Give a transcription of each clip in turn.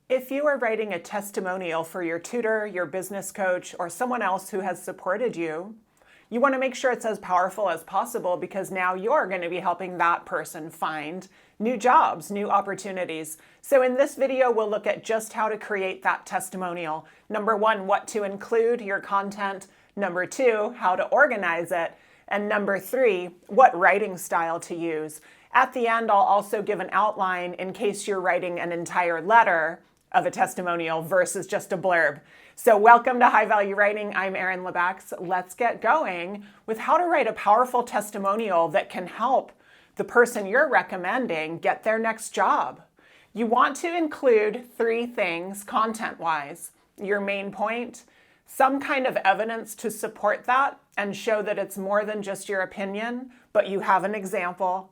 If you are writing a testimonial for your tutor, your business coach, or someone else who has supported you, you want to make sure it's as powerful as possible because now you're going to be helping that person find new jobs, new opportunities. So in this video, we'll look at just how to create that testimonial. Number one, what to include, your content. Number two, how to organize it. And number three, what writing style to use. At the end, I'll also give an outline in case you're writing an entire letter of a testimonial versus just a blurb. So welcome to High Value Writing. I'm Erin Lebax. Let's get going with how to write a powerful testimonial that can help the person you're recommending get their next job. You want to include three things content-wise: your main point, some kind of evidence to support that and show that it's more than just your opinion, but you have an example.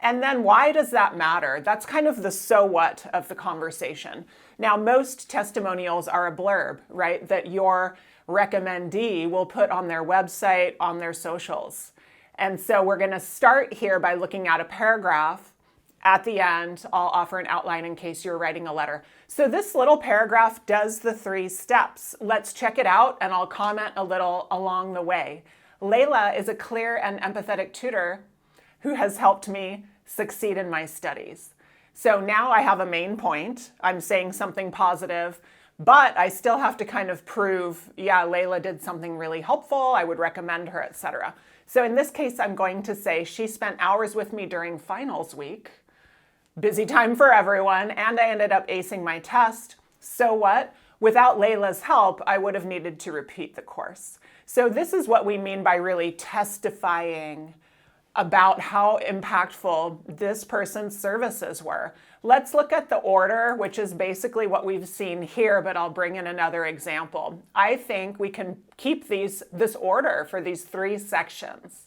And then why does that matter? That's kind of the so what of the conversation. Now, most testimonials are a blurb, right? That your recommendee will put on their website, on their socials. And so we're going to start here by looking at a paragraph. At the end, I'll offer an outline in case you're writing a letter. So this little paragraph does the 3 steps. Let's check it out and I'll comment a little along the way. Layla is a clear and empathetic tutor who has helped me succeed in my studies. So now I have a main point. I'm saying something positive, but I still have to kind of prove, yeah, Layla did something really helpful. I would recommend her, etc. So in this case, I'm going to say she spent hours with me during finals week. Busy time for everyone, and I ended up acing my test. So what? Without Layla's help, I would have needed to repeat the course. So this is what we mean by really testifying about how impactful this person's services were. Let's look at the order, which is basically what we've seen here, but I'll bring in another example. I think we can keep this order for these 3 sections.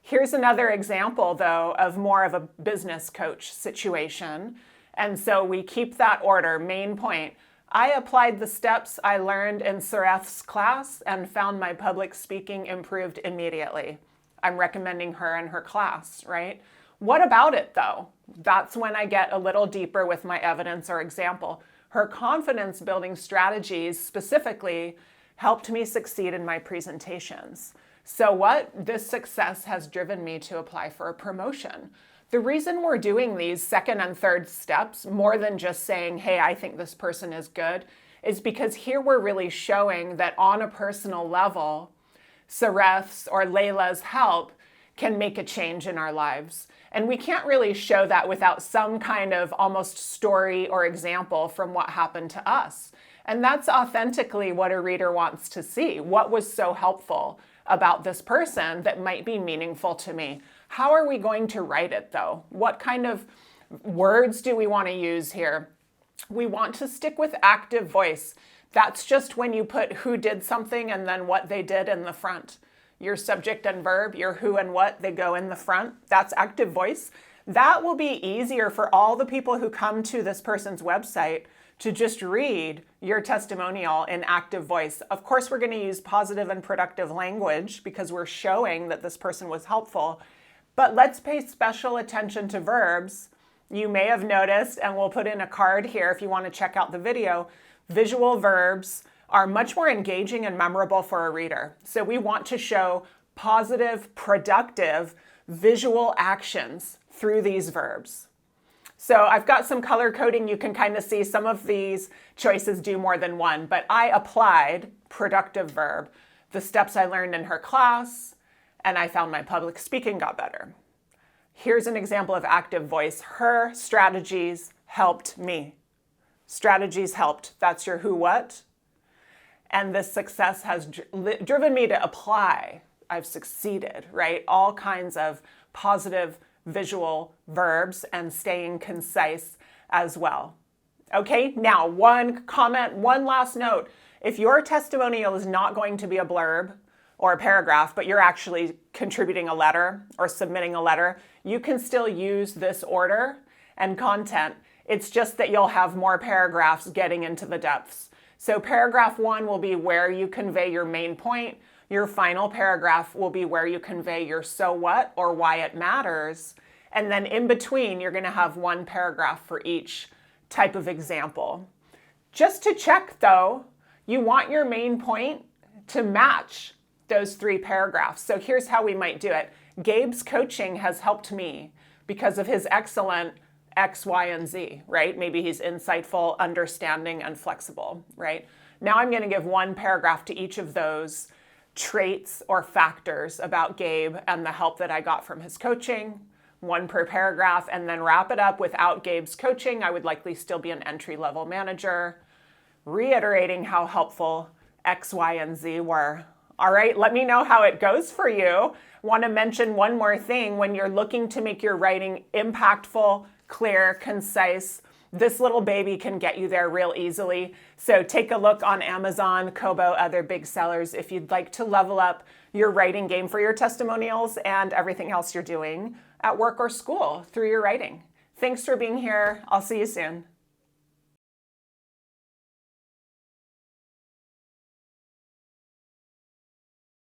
Here's another example, though, of more of a business coach situation. And so we keep that order. Main point: I applied the steps I learned in Sareth's class and found my public speaking improved immediately. I'm recommending her and her class, right? What about it, though? That's when I get a little deeper with my evidence or example. Her confidence building strategies specifically helped me succeed in my presentations. So what? This success has driven me to apply for a promotion. The reason we're doing these second and third steps, more than just saying, hey, I think this person is good, is because here we're really showing that on a personal level, Sareth's or Layla's help can make a change in our lives. And we can't really show that without some kind of almost story or example from what happened to us. And that's authentically what a reader wants to see. What was so helpful about this person that might be meaningful to me? How are we going to write it, though? What kind of words do we want to use here? We want to stick with active voice. That's just when you put who did something and then what they did in the front. Your subject and verb, your who and what, they go in the front. That's active voice. That will be easier for all the people who come to this person's website to just read your testimonial in active voice. Of course, we're going to use positive and productive language because we're showing that this person was helpful. But let's pay special attention to verbs. You may have noticed, and we'll put in a card here if you want to check out the video, visual verbs are much more engaging and memorable for a reader. So we want to show positive, productive, visual actions through these verbs. So I've got some color coding. You can kind of see some of these choices do more than one, but I applied productive verb, the steps I learned in her class, and I found my public speaking got better. Here's an example of active voice. Her strategies helped me. Strategies helped. That's your who, what. And this success has driven me to apply. I've succeeded, right? All kinds of positive visual verbs and staying concise as well. Okay, now one comment, one last note. If your testimonial is not going to be a blurb or a paragraph, but you're actually contributing a letter or submitting a letter, you can still use this order and content. It's just that you'll have more paragraphs getting into the depths. So paragraph 1 will be where you convey your main point. Your final paragraph will be where you convey your so what or why it matters. And then in between, you're going to have one paragraph for each type of example. Just to check though, you want your main point to match those 3 paragraphs. So here's how we might do it. Gabe's coaching has helped me because of his excellent X, Y, and Z, right? Maybe he's insightful, understanding, and flexible, right? Now I'm going to give 1 paragraph to each of those traits or factors about Gabe and the help that I got from his coaching, 1 per paragraph, and then wrap it up. Without Gabe's coaching, I would likely still be an entry-level manager, reiterating how helpful X, Y, and Z were. All right, let me know how it goes for you. Want to mention one more thing. When you're looking to make your writing impactful, clear, concise, this little baby can get you there real easily. So take a look on Amazon, Kobo, other big sellers if you'd like to level up your writing game for your testimonials and everything else you're doing at work or school through your writing. Thanks for being here. I'll see you soon.